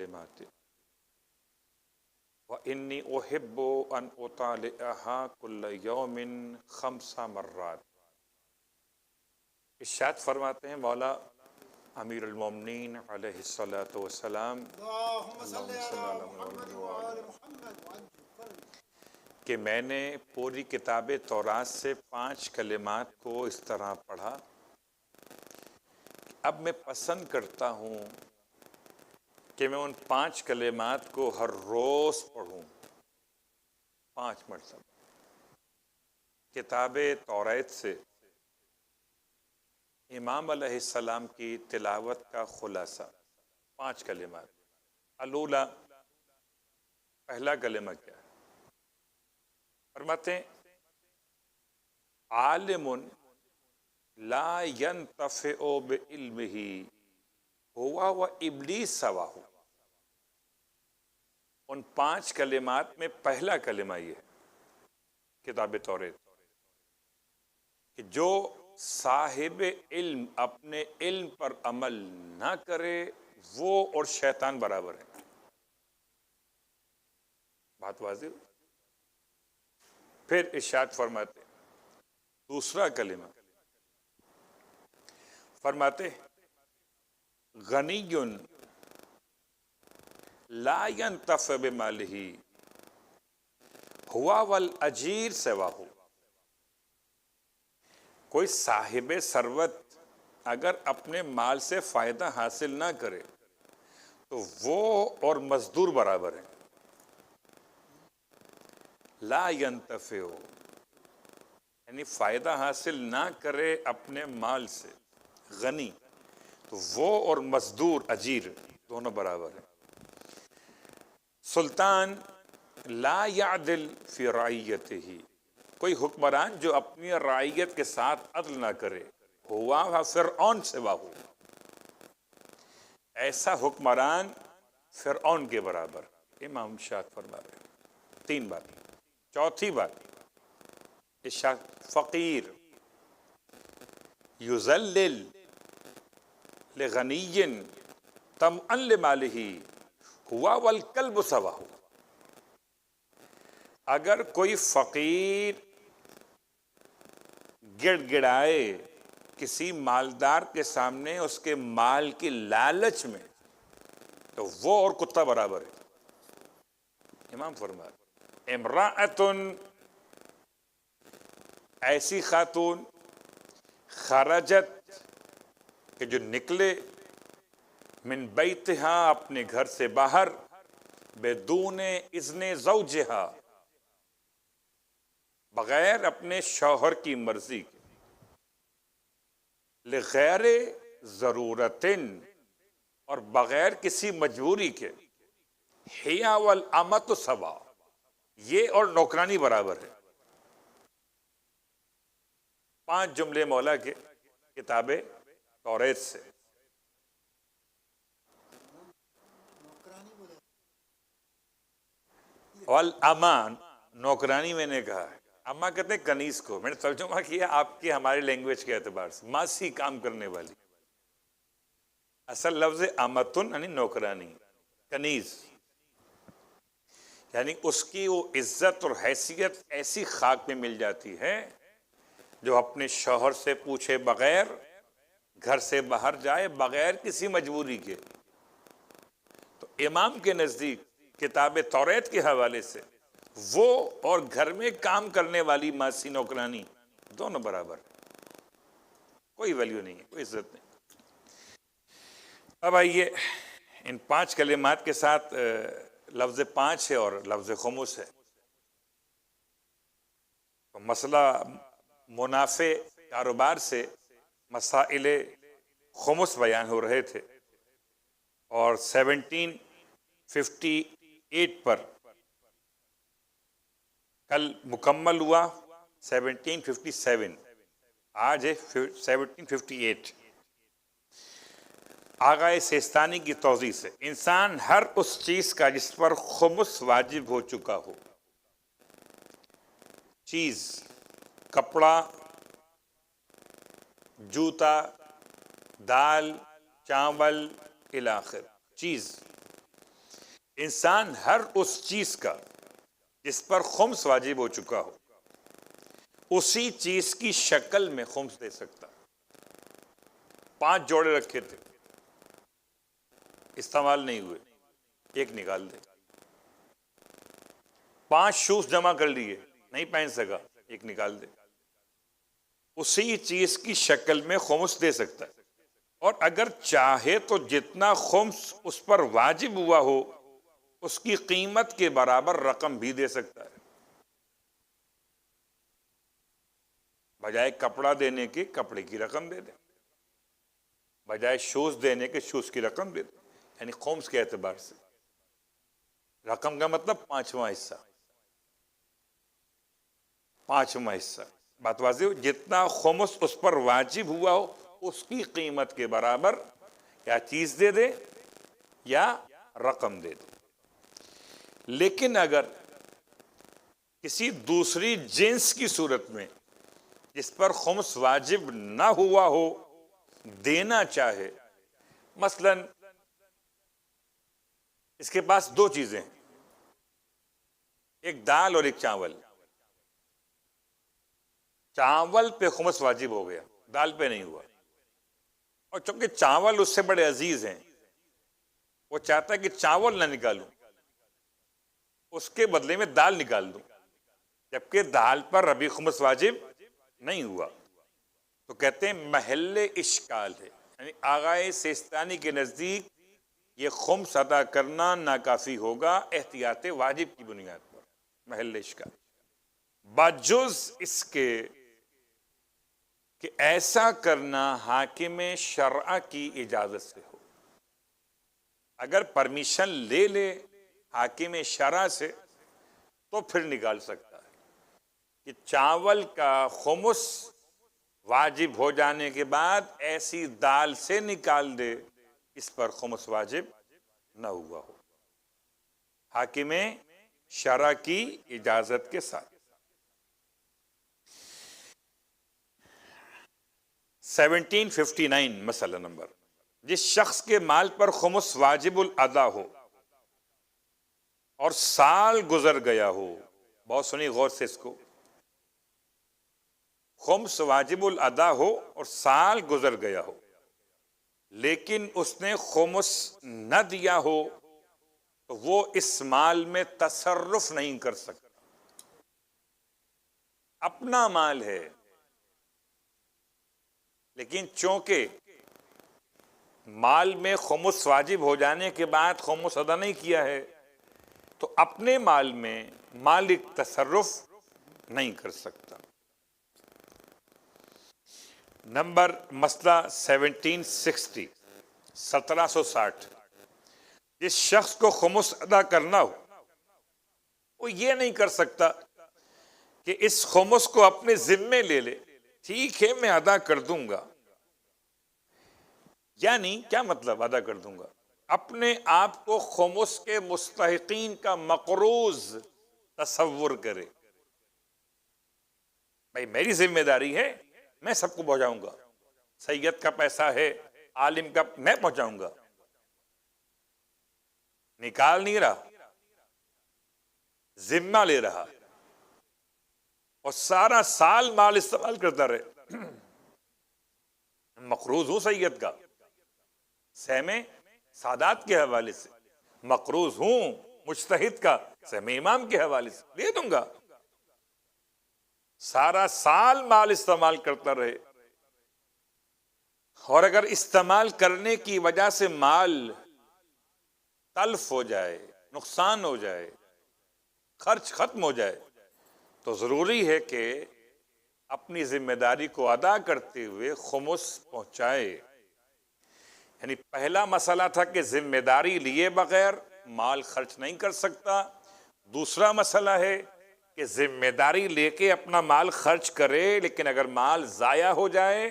کلمات وإنی احب ان اطالعها کل یوم 5 مرات۔ ارشاد فرماتے ہیں مولا امیر المومنین علیہ الصلاۃ والسلام کہ میں نے پوری کتاب تورات سے 5 کلمات کو اس طرح پڑھا، اب میں پسند کرتا ہوں کہ میں ان 5 کلمات کو ہر روز پڑھوں 5 مرتبہ۔ کتاب تورات سے امام علیہ السلام کی تلاوت کا خلاصہ 5 کلمات۔ الاولیٰ، پہلا کلمہ کیا ہے؟ فرماتے ہیں عالم لا ينتفع بعلمه هو وابلیس سواہ۔ ان 5 کلمات میں پہلا کلمہ یہ ہے کتاب تورات کہ جو صاحب علم اپنے علم پر عمل نہ کرے وہ اور شیطان برابر ہے۔ بات واضح؟ پھر ارشاد فرماتے دوسرا کلمہ، فرماتے غنی لا ينتفع بمالہ ہوا والاجیر سواہ۔ کوئی صاحب ثروت اگر اپنے مال سے فائدہ حاصل نہ کرے تو وہ اور مزدور برابر ہیں۔ لا ينتفع یعنی فائدہ حاصل نہ کرے اپنے مال سے، غنی، تو وہ اور مزدور اجیر دونوں برابر ہیں۔ سلطان لا يعدل فی رعیتہ، کوئی حکمران جو اپنی رعیت کے ساتھ عدل نہ کرے، ہوا فرعون سوا ہو، ایسا حکمران فرعون کے برابر۔ امام شاہ فرما رہے ہیں 3 بات۔ چوتھی بات ارشاد فقیر یذلل لغنی طمعا لمالہ ہوا والکلب سواہ۔ اگر کوئی فقیر گڑ گڑائے کسی مالدار کے سامنے اس کے مال کی لالچ میں تو وہ اور کتا برابر ہے۔ امام فرماتے امرأۃ، ایسی خاتون خرجت کہ جو نکلے من بیتہا اپنے گھر سے باہر بدون اذن زوجہا بغیر اپنے شوہر کی مرضی کے، لغیر ضرورت اور بغیر کسی مجبوری کے، ہی والامۃ سوا، یہ اور نوکرانی برابر ہے۔ 5 جملے مولا کے کتاب تورات سے۔ والامان، نوکرانی میں نے کہا ہے، اما کہتے ہیں کنیز کو، میں نے ترجمہ کیا آپ کی ہماری لینگویج کے اعتبار سے، ماسی کام کرنے والی۔ اصل لفظ امتن یعنی نوکرانی، کنیز یعنی اس کی وہ عزت اور حیثیت ایسی خاک میں مل جاتی ہے جو اپنے شوہر سے پوچھے بغیر گھر سے باہر جائے بغیر کسی مجبوری کے۔ تو امام کے نزدیک کتاب تورات کے حوالے سے وہ اور گھر میں کام کرنے والی ماسی نوکرانی دونوں برابر، کوئی ویلیو نہیں ہے، کوئی عزت نہیں۔ اب آئیے ان 5 کلمات کے ساتھ لفظ 5 ہے اور لفظ خمس ہے۔ تو مسئلہ منافع کاروبار سے مسائل خمس بیان ہو رہے تھے، اور 1758 پر کل مکمل ہوا 1757، آج ہے 1758۔ آغا سیستانی کی توضیح سے انسان ہر اس چیز کا جس پر خمس واجب ہو چکا ہو، چیز، کپڑا، جوتا، دال، چاول، الی آخر چیز، انسان ہر اس چیز کا جس پر خمس واجب ہو چکا ہو اسی چیز کی شکل میں خمس دے سکتا. 5 جوڑے رکھے تھے، استعمال نہیں ہوئے، ایک نکال دے. 5 شوز جمع کر لیے، نہیں پہن سکا، ایک نکال دے. اسی چیز کی شکل میں خمس دے سکتا ہے. اور اگر چاہے تو جتنا خمس اس پر واجب ہوا ہو اس کی قیمت کے برابر رقم بھی دے سکتا ہے. بجائے کپڑا دینے کے کپڑے کی رقم دے دے، بجائے شوز دینے کے شوز کی رقم دے دے. یعنی خمس کے اعتبار سے رقم کا مطلب 5واں حصہ. 5واں حصہ، بات واضح ہو؟ جتنا خمس اس پر واجب ہوا ہو اس کی قیمت کے برابر یا چیز دے دے یا رقم دے دے. لیکن اگر کسی دوسری جنس کی صورت میں جس پر خمس واجب نہ ہوا ہو دینا چاہے، مثلا اس کے پاس 2 چیزیں ہیں، ایک دال اور ایک چاول. چاول پہ خمس واجب ہو گیا، دال پہ نہیں ہوا. اور چونکہ چاول اس سے بڑے عزیز ہیں، وہ چاہتا ہے کہ چاول نہ نکالوں، اس کے بدلے میں دال نکال دوں، جبکہ دال پر ابھی خمس واجب نہیں ہوا. تو کہتے ہیں محل اشکال ہے، یعنی آغائے سیستانی کے نزدیک یہ خمس ادا کرنا ناکافی ہوگا احتیاط واجب کی بنیاد پر. محل اشکال باجز اس کے کہ ایسا کرنا حاکم شرع کی اجازت سے ہو. اگر پرمیشن لے لے حاکم شرع سے تو پھر نکال سکتا ہے کہ چاول کا خمس واجب ہو جانے کے بعد ایسی دال سے نکال دے اس پر خمس واجب نہ ہوا ہو، حاکم شرع کی اجازت کے ساتھ. 1759 مسئلہ نمبر، جس شخص کے مال پر خمس واجب الادا ہو اور سال گزر گیا ہو، بہت سنی غور سے اس کو، خمس واجب الادا ہو اور سال گزر گیا ہو لیکن اس نے خمس نہ دیا ہو تو وہ اس مال میں تصرف نہیں کر سکتا. اپنا مال ہے لیکن چونکہ مال میں خمس واجب ہو جانے کے بعد خمس ادا نہیں کیا ہے تو اپنے مال میں مالک تصرف نہیں کر سکتا. نمبر مسئلہ 1760 1760، جس شخص کو خمس ادا کرنا ہو وہ یہ نہیں کر سکتا کہ اس خمس کو اپنے ذمے لے لے، ٹھیک ہے میں ادا کر دوں گا. یعنی کیا مطلب ادا کر دوں گا؟ اپنے آپ کو خمس کے مستحقین کا مقروض تصور کرے. بھائی میری ذمہ داری ہے، میں سب کو پہنچاؤں گا، سید کا پیسہ ہے، عالم کا، میں پہنچاؤں گا. نکال نہیں رہا، ذمہ لے رہا اور سارا سال مال استعمال کرتا رہے. مقروض ہوں سید کا، سہم سادات کے حوالے سے، مقروض ہوں مجتہد کا، سہم امام کے حوالے سے، دے دوں گا. سارا سال مال استعمال کرتا رہے اور اگر استعمال کرنے کی وجہ سے مال تلف ہو جائے، نقصان ہو جائے، خرچ ختم ہو جائے تو ضروری ہے کہ اپنی ذمہ داری کو ادا کرتے ہوئے خمس پہنچائے. یعنی پہلا مسئلہ تھا کہ ذمہ داری لیے بغیر مال خرچ نہیں کر سکتا. دوسرا مسئلہ ہے کہ ذمہ داری لے کے اپنا مال خرچ کرے لیکن اگر مال ضائع ہو جائے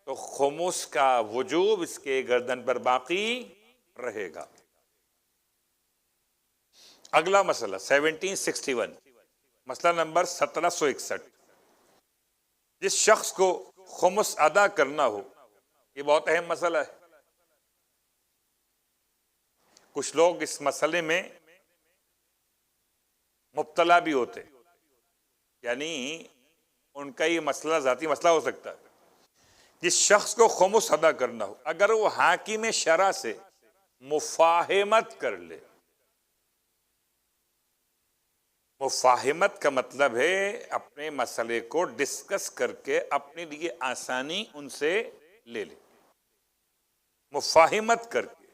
تو خمس کا وجوب اس کے گردن پر باقی رہے گا. اگلا مسئلہ 1761 مسئلہ نمبر 1761، جس شخص کو خمس ادا کرنا ہو، یہ بہت اہم مسئلہ ہے. کچھ لوگ اس مسئلے میں مبتلا بھی ہوتے، یعنی ان کا یہ مسئلہ ذاتی مسئلہ ہو سکتا ہے. جس شخص کو خمس ادا کرنا ہو، اگر وہ حاکم شرع سے مفاہمت کر لے. مفاہمت کا مطلب ہے اپنے مسئلے کو ڈسکس کر کے اپنے لیے آسانی ان سے لے لے. مفاہمت کر کے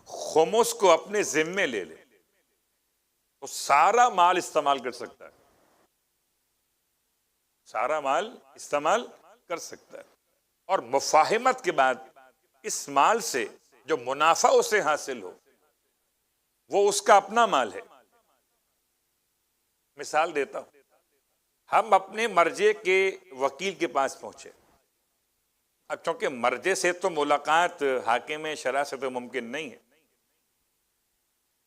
خمس کو اپنے ذمے لے لے تو سارا مال استعمال کر سکتا ہے، سارا مال استعمال کر سکتا ہے. اور مفاہمت کے بعد اس مال سے جو منافع اسے حاصل ہو وہ اس کا اپنا مال ہے. مثال دیتا ہوں، ہم اپنے مرجے کے وکیل کے پاس پہنچے. اب چونکہ مرجے سے تو ملاقات حاکم شرع سے تو ممکن نہیں ہے،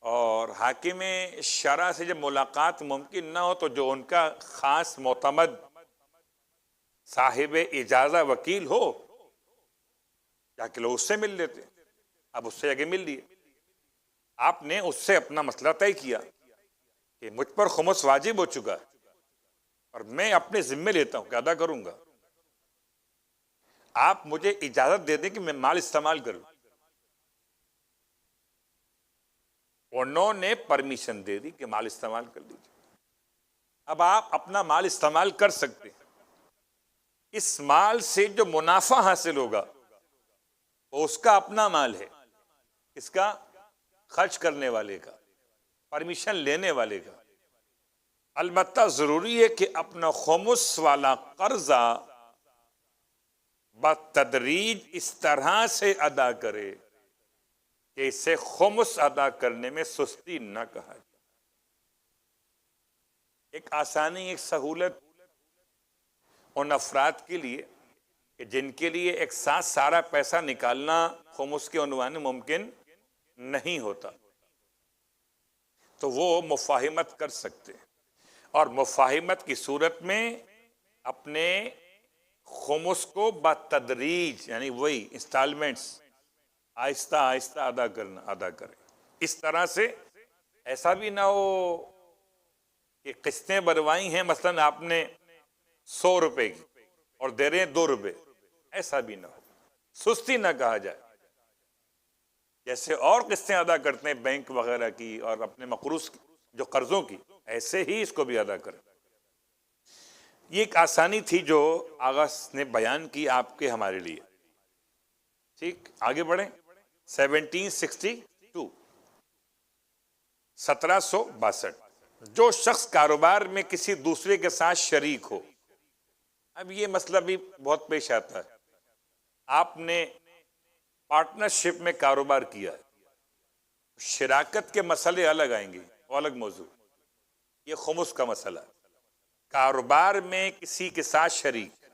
اور حاکم شرع سے جب ملاقات ممکن نہ ہو تو جو ان کا خاص معتمد صاحب اجازہ وکیل ہو جا کے لوگ اس سے مل لیتے. اب اس سے آگے مل لیے، آپ نے اس سے اپنا مسئلہ طے کیا کہ مجھ پر خمس واجب ہو چکا ہے اور میں اپنے ذمے لیتا ہوں کہ ادا کروں گا، آپ مجھے اجازت دے دیں کہ میں مال استعمال کروں. انہوں نے پرمیشن دے دی کہ مال استعمال کر لیجیے. اب آپ اپنا مال استعمال کر سکتے ہیں. اس مال سے جو منافع حاصل ہوگا وہ اس کا اپنا مال ہے. اس کا خرچ کرنے والے کا، پرمیشن لینے والے کا. البتہ ضروری ہے کہ اپنا خمس والا قرضہ بتدریج اس طرح سے ادا کرے کہ اسے خمس ادا کرنے میں سستی نہ کہا جائے. ایک آسانی، ایک سہولت ان افراد کے لیے کہ جن کے لیے ایک ساتھ سارا پیسہ نکالنا خمس کے عنوان میں ممکن نہیں ہوتا، تو وہ مفاہمت کر سکتے ہیں. اور مفاہمت کی صورت میں اپنے خمس کو بتدریج، یعنی وہی انسٹالمنٹس، آہستہ آہستہ ادا کریں. اس طرح سے ایسا بھی نہ ہو کہ قسطیں بنوائی ہیں، مثلا آپ نے 100 روپے کی اور دے رہے ہیں 2 روپے، ایسا بھی نہ ہو. سستی نہ کہا جائے. جیسے اور قسطیں ادا کرتے ہیں بینک وغیرہ کی اور اپنے مقروض جو قرضوں کی، ایسے ہی اس کو بھی ادا کریں. یہ ایک آسانی تھی جو آغا نے بیان کی آپ کے ہمارے لیے. ٹھیک، آگے بڑھیں. 1762 1762 جو شخص کاروبار میں کسی دوسرے کے ساتھ شریک ہو. اب یہ مسئلہ بھی بہت پیش آتا ہے. آپ نے پارٹنرشپ میں کاروبار کیا ہے، شراکت کے مسئلے الگ آئیں گے، وہ الگ موضوع. یہ خمس کا مسئلہ ہے. کاروبار میں کسی کے ساتھ شریک،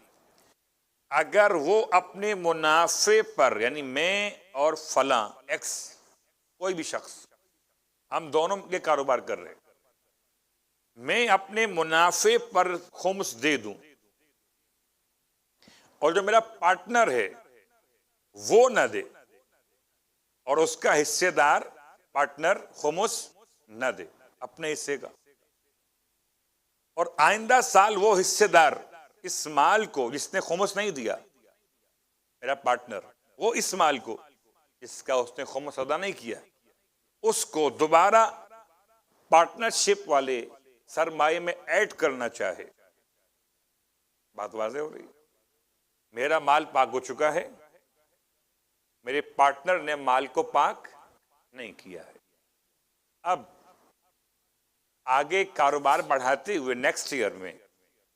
اگر وہ اپنے منافع پر، یعنی میں اور فلاں ایکس کوئی بھی شخص، ہم دونوں کے کاروبار کر رہے ہیں، میں اپنے منافع پر خمس دے دوں اور جو میرا پارٹنر ہے وہ نہ دے، اور اس کا حصے دار پارٹنر خمس نہ دے اپنے حصے کا، اور آئندہ سال وہ حصے دار اس مال کو جس نے خمس نہیں دیا، میرا پارٹنر، وہ اس مال کو جس کا اس نے خمس ادا نہیں کیا، اس کو دوبارہ پارٹنرشپ والے سرمایہ میں ایڈ کرنا چاہے. بات واضح ہو رہی ہے. میرا مال پاک ہو چکا ہے، میرے پارٹنر نے مال کو پاک نہیں کیا ہے. اب آگے کاروبار بڑھاتے ہوئے نیکسٹ ایئر میں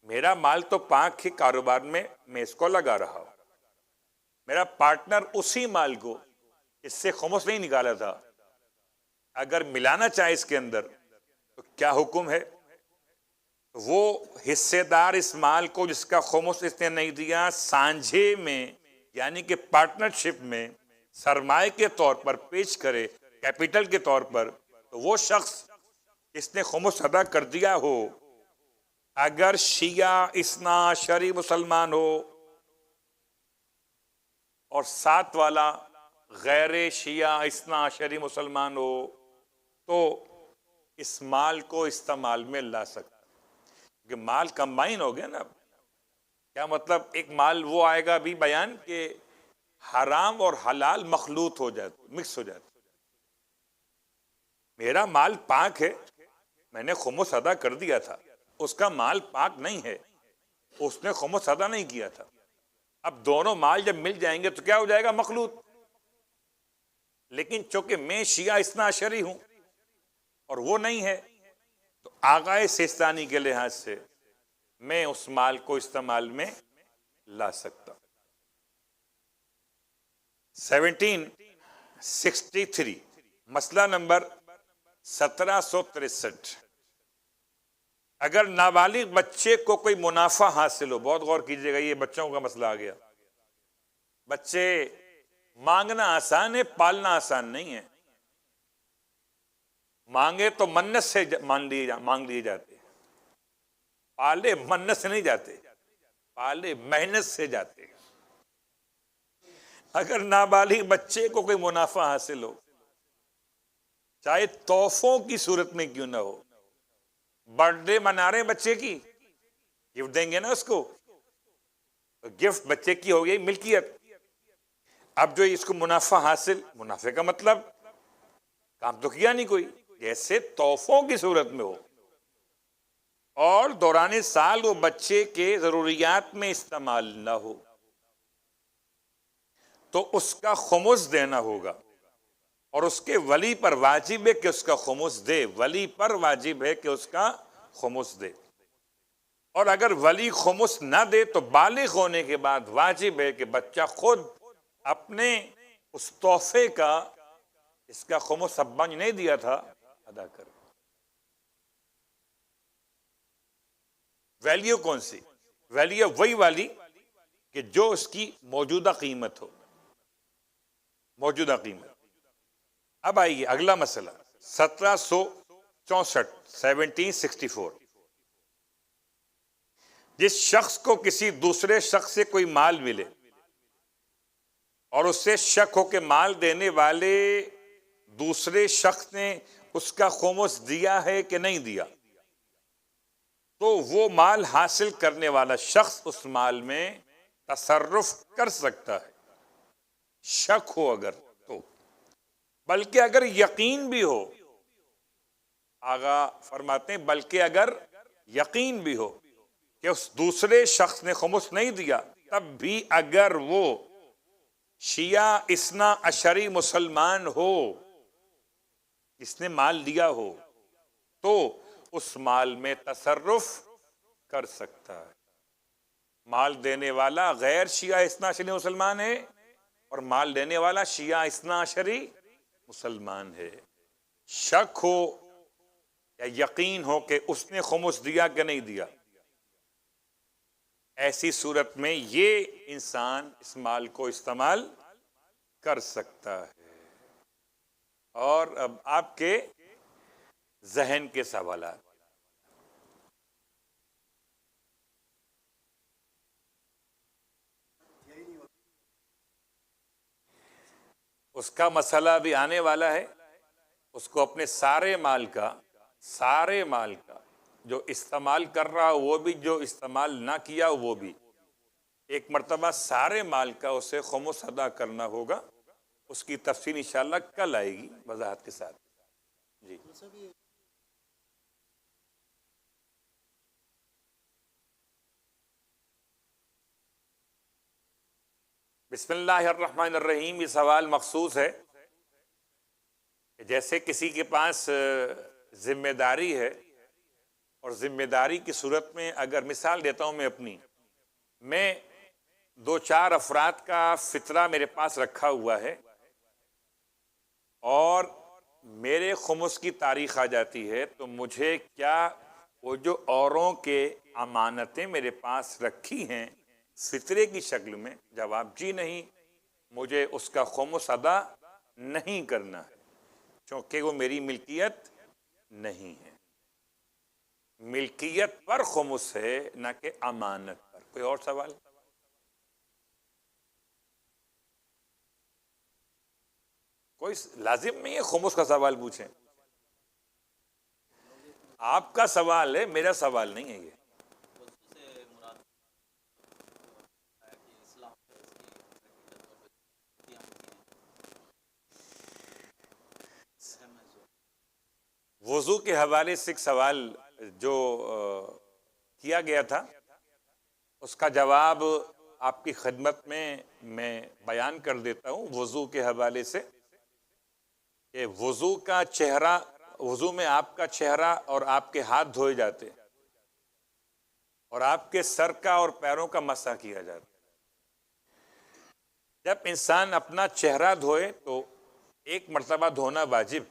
میرا مال تو پاک ہی کاروبار میں اس کو لگا رہا ہوں، میرا پارٹنر اسی مال کو اس سے خمس نہیں نکالا تھا، اگر ملانا چاہے اس کے اندر تو کیا حکم ہے؟ وہ حصے دار اس مال کو جس کا خمس اس نے نہیں دیا، سانجھے میں یعنی کہ پارٹنرشپ میں سرمایہ کے طور پر پیش کرے، کیپٹل کے طور پر. تو وہ شخص اس نے خمس ادا کر دیا ہو، اگر شیعہ اثنا عشری مسلمان ہو اور ساتھ والا غیر شیعہ اثنا عشری مسلمان ہو، تو اس مال کو استعمال میں لا سکتا، کہ مال کمبائن ہو گیا نا. کیا مطلب؟ ایک مال وہ آئے گا بھی بیان کہ حرام اور حلال مخلوط ہو جاتے، مکس ہو جاتے. میرا مال پاک ہے، میں نے خمس ادا کر دیا تھا، اس کا مال پاک نہیں ہے، اس نے خمس ادا نہیں کیا تھا. اب دونوں مال جب مل جائیں گے تو کیا ہو جائے گا؟ مخلوط. لیکن چونکہ میں شیعہ اثنا عشری ہوں اور وہ نہیں ہے، تو آغائے سیستانی کے لحاظ سے میں اس مال کو استعمال میں لا سکتا. 1763 مسئلہ نمبر 1763. اگر نابالغ بچے کو کوئی منافع حاصل ہو، بہت غور کیجئے گا، یہ بچوں کا مسئلہ آ گیا. بچے مانگنا آسان ہے، پالنا آسان نہیں ہے. مانگے تو منت سے مانگ لیے جاتے، پالے منت سے نہیں جاتے، پالے محنت سے جاتے. اگر نابالغ بچے کو کوئی منافع حاصل ہو، چاہے تحفوں کی صورت میں کیوں نہ ہو، برتھ ڈے منا رہے ہیں بچے کی، گفٹ دیں گے نا اس کو، گفٹ بچے کی ہو گئی ملکیت. اب جو اس کو منافع حاصل، منافع کا مطلب کام تو کیا نہیں کوئی، جیسے تحفوں کی صورت میں ہو اور دوران سال وہ بچے کے ضروریات میں استعمال نہ ہو، تو اس کا خمس دینا ہوگا. اور اس کے ولی پر واجب ہے کہ اس کا خمس دے، ولی پر واجب ہے کہ اس کا خمس دے. اور اگر ولی خمس نہ دے تو بالغ ہونے کے بعد واجب ہے کہ بچہ خود اپنے اس تحفے کا، اس کا خمس ابا نے نہیں دیا تھا، ادا کرے. ویلیو کون سی؟ ویلیو وہی والی کہ جو اس کی موجودہ قیمت ہو، موجودہ قیمت. اب آئیے اگلا مسئلہ 1764. جس شخص کو کسی دوسرے شخص سے کوئی مال ملے اور اس سے شک ہو کہ مال دینے والے دوسرے شخص نے اس کا خمس دیا ہے کہ نہیں دیا، تو وہ مال حاصل کرنے والا شخص اس مال میں تصرف کر سکتا ہے، شک ہو اگر تو. بلکہ اگر یقین بھی ہو، آغا فرماتے ہیں بلکہ اگر یقین بھی ہو کہ اس دوسرے شخص نے خمس نہیں دیا، تب بھی اگر وہ شیعہ اثنا عشری مسلمان ہو، اس نے مال دیا ہو، تو اس مال میں تصرف کر سکتا ہے. مال دینے والا غیر شیعہ اثنا عشری مسلمان ہے اور مال دینے والا شیعہ اثنا عشری مسلمان ہے. شک ہو یا یقین ہو کہ اس نے خمس دیا کہ نہیں دیا، ایسی صورت میں یہ انسان اس مال کو استعمال کر سکتا ہے. اور اب آپ کے ذہن کے سوالات. اس کا مسئلہ بھی آنے والا ہے. اس کو اپنے سارے مال کا جو استعمال کر رہا وہ بھی، جو استعمال نہ کیا وہ بھی، ایک مرتبہ سارے مال کا اسے خمس ادا کرنا ہوگا. اس کی تفصیل انشاءاللہ کل آئے گی وضاحت کے ساتھ. جی بسم اللہ الرحمن الرحیم. یہ سوال مخصوص ہے کہ جیسے کسی کے پاس ذمہ داری ہے، اور ذمہ داری کی صورت میں اگر مثال دیتا ہوں میں اپنی، میں 2-4 افراد کا فطرہ میرے پاس رکھا ہوا ہے اور میرے خمس کی تاریخ آ جاتی ہے، تو مجھے کیا وہ جو اوروں کے امانتیں میرے پاس رکھی ہیں فطرے کی شکل میں؟ جواب جی نہیں، مجھے اس کا خمس ادا نہیں کرنا ہے، چونکہ وہ میری ملکیت نہیں ہے. ملکیت پر خمس ہے، نہ کہ امانت پر. کوئی اور سوال؟ کوئی لازم نہیں ہے خمس کا سوال پوچھیں. آپ کا سوال ہے، میرا سوال نہیں ہے یہ۔ وضو کے حوالے سے ایک سوال جو کیا گیا تھا، اس کا جواب آپ کی خدمت میں بیان کر دیتا ہوں وضو کے حوالے سے، کہ وضو کا چہرہ، وضو میں آپ کا چہرہ اور آپ کے ہاتھ دھوئے جاتے اور آپ کے سر کا اور پیروں کا مسح کیا جاتا۔ جب انسان اپنا چہرہ دھوئے تو ایک مرتبہ دھونا واجب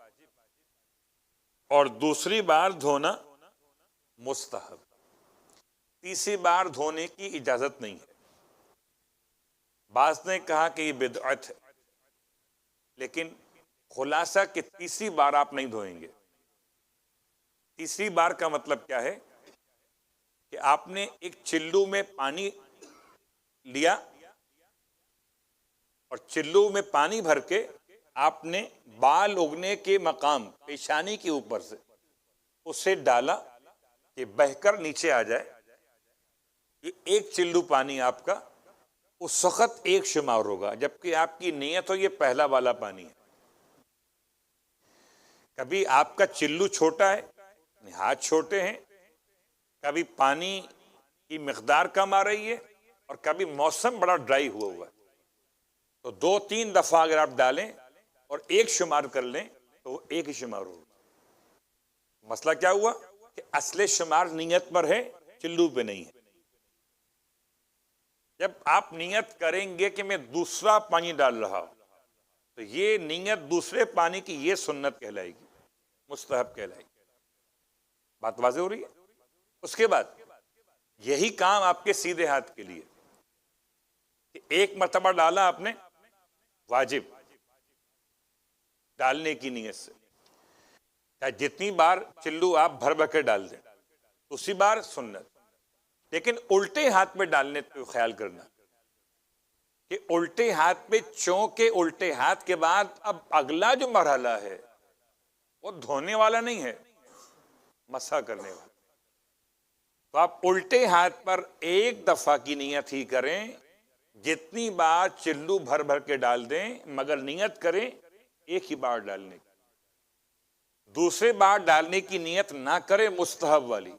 اور دوسری بار دھونا مستحب، تیسری بار دھونے کی اجازت نہیں ہے۔ بعض نے کہا کہ یہ بدعت ہے، لیکن خلاصہ کہ تیسری بار آپ نہیں دھوئیں گے۔ تیسری بار کا مطلب کیا ہے کہ آپ نے ایک چلو میں پانی لیا اور چلو میں پانی بھر کے آپ نے بال اگنے کے مقام پیشانی کے اوپر سے اسے ڈالا کہ بہہ کر نیچے آ جائے۔ یہ ایک چلو پانی آپ کا اس وقت ایک شمار ہوگا، جبکہ آپ کی نیت ہو یہ پہلا والا پانی ہے۔ کبھی آپ کا چلو چھوٹا ہے، ہاتھ چھوٹے ہیں، کبھی پانی کی مقدار کم آ رہی ہے، اور کبھی موسم بڑا ڈرائی ہوا ہوا ہے، تو 2-3 دفعہ اگر آپ ڈالیں اور ایک شمار کر لیں تو وہ ایک ہی شمار ہوگا۔ مسئلہ کیا ہوا کہ اصل شمار نیت پر ہے، چلو پہ نہیں ہے۔ جب آپ نیت کریں گے کہ میں دوسرا پانی ڈال رہا ہوں تو یہ نیت دوسرے پانی کی یہ سنت کہلائے گی، مستحب کہلائے گی۔ بات واضح ہو رہی ہے؟ اس کے بعد یہی کام آپ کے سیدھے ہاتھ کے لیے کہ ایک مرتبہ ڈالا آپ نے واجب ڈالنے کی نیت سے، چاہے جتنی بار چلو آپ بھر بھر کے ڈال دیں، اسی بار سنت۔ لیکن الٹے ہاتھ میں ڈالنے کو خیال کرنا کہ الٹے ہاتھ پہ چونکہ الٹے ہاتھ کے بعد اب اگلا جو مرحلہ ہے وہ دھونے والا نہیں ہے، مسح کرنے والا۔ تو آپ الٹے ہاتھ پر ایک دفعہ کی نیت ہی کریں، جتنی بار چلو بھر بھر کے ڈال دیں، مگر نیت کریں ایک ہی بار ڈالنے کی۔ دوسرے بار ڈالنے کی نیت نہ کریں مستحب والی۔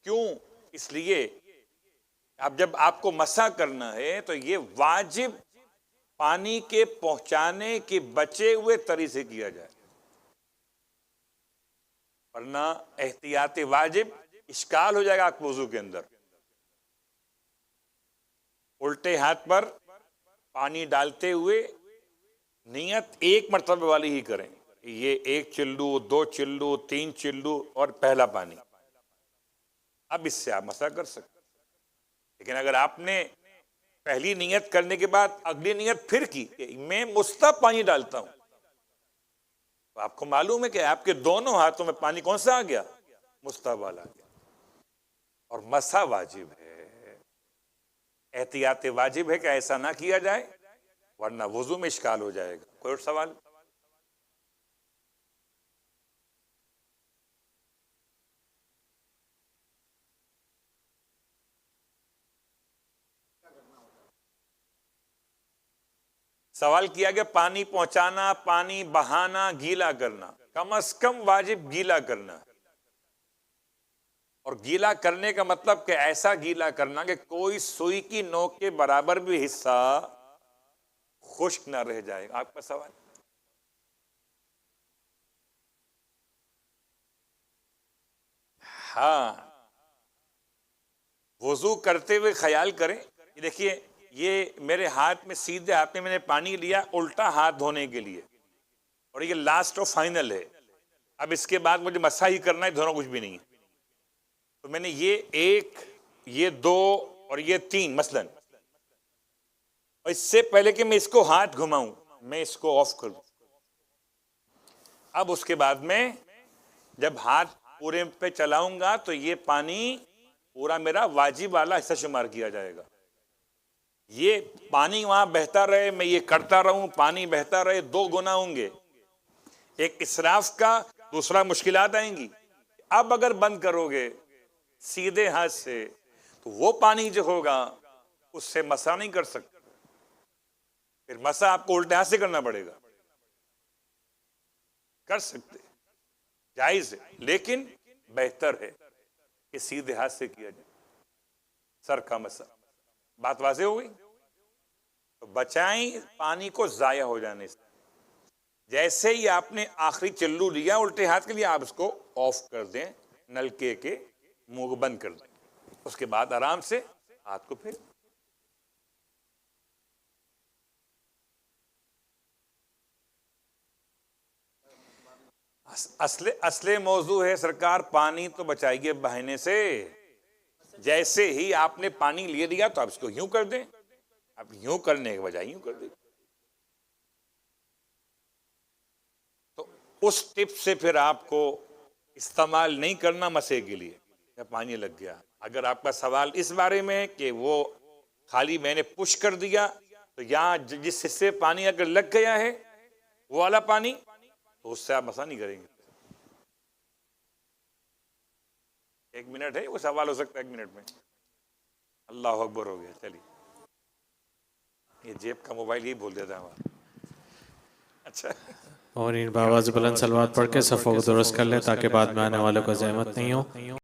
کیوں؟ اس لیے اب جب آپ کو مسح کرنا ہے تو یہ واجب پانی کے پہنچانے کے بچے ہوئے طریقے سے کیا جائے، ورنہ احتیاط واجب اشکال ہو جائے گا آپ کے وضو کے اندر۔ الٹے ہاتھ پر پانی ڈالتے ہوئے نیت ایک مرتبہ والی ہی کریں، یہ 1 چلو، 2 چلو، 3 چلو اور پہلا پانی۔ اب اس سے آپ مسح کر سکتے۔ لیکن اگر آپ نے پہلی نیت کرنے کے بعد اگلی نیت پھر کی کہ میں مستحب پانی ڈالتا ہوں، تو آپ کو معلوم ہے کہ آپ کے دونوں ہاتھوں میں پانی کون سا آ گیا؟ مستحب والا آ گیا، اور مسح واجب ہے، احتیاط واجب ہے کہ ایسا نہ کیا جائے ورنہ وضو میں اشکال ہو جائے گا۔ کوئی اور سوال؟ سوال کیا گیا پانی پہنچانا، پانی بہانا، گیلا کرنا، کم از کم واجب گیلا کرنا، اور گیلا کرنے کا مطلب کہ ایسا گیلا کرنا کہ کوئی سوئی کی نوک کے برابر بھی حصہ خشک نہ رہ جائے۔ آپ کا سوال؟ ہاں، وضو کرتے ہوئے خیال کریں، دیکھیے یہ میرے ہاتھ میں، سیدھے ہاتھ میں نے پانی لیا الٹا ہاتھ دھونے کے لیے، اور یہ لاسٹ اور فائنل ہے۔ اب اس کے بعد مجھے مسح ہی کرنا ہے، دھونا کچھ بھی نہیں ہے۔ تو میں نے یہ 1، یہ 2 اور یہ 3 مثلاً، اور اس سے پہلے کہ میں اس کو ہاتھ گھماؤں میں اس کو آف کر دوں۔ اب اس کے بعد میں جب ہاتھ پورے پہ چلاؤں گا تو یہ پانی پورا میرا واجب والا حصہ شمار کیا جائے گا۔ یہ پانی وہاں بہتا رہے، میں یہ کرتا رہوں، پانی بہتا رہے، 2 گنا ہوں گے، ایک اسراف کا، دوسرا مشکلات آئیں گی۔ اب اگر بند کرو گے سیدھے ہاتھ سے تو وہ پانی جو ہوگا اس سے مسح نہیں کر سکتے، پھر مسح آپ کو الٹے ہاتھ سے کرنا پڑے گا۔ کر سکتے، جائز ہے، لیکن بہتر ہے کہ سیدھے ہاتھ سے کیا جائے سر کا مسح۔ بات واضح ہو گئی؟ تو بچائیں پانی کو ضائع ہو جانے سے۔ جیسے ہی آپ نے آخری چلو لیا الٹے ہاتھ کے لیے، آپ اس کو آف کر دیں، نلکے کے منہ کو بند کر دیں، اس کے بعد آرام سے ہاتھ کو پھیر۔ اصل موضوع ہے سرکار پانی تو بچائیے بہانے سے۔ جیسے ہی آپ نے پانی لے لیا تو آپ اس کو یوں کر دیں، اب یوں کرنے کے بجائے یوں کر دیں۔ تو اس ٹپ سے پھر آپ کو استعمال نہیں کرنا مسح کے لیے جب پانی لگ گیا۔ اگر آپ کا سوال اس بارے میں ہے کہ وہ خالی میں نے پش کر دیا تو یہاں جس حصے پانی اگر لگ گیا ہے وہ والا پانی، تو اس سے آپ مسح نہیں کریں گے۔ 1 منٹ ہے، وہ سوال ہو سکتا ہے 1 منٹ میں۔ اللہ اکبر ہو گیا۔ چلیے، یہ جیب کا موبائل ہی بول دیتا ہے ہمارا۔ اچھا، اور ان باواز بلند صلوات پڑھ کے صفوں کو درست کر لیں تاکہ بعد میں آنے والوں کو زحمت نہیں ہو۔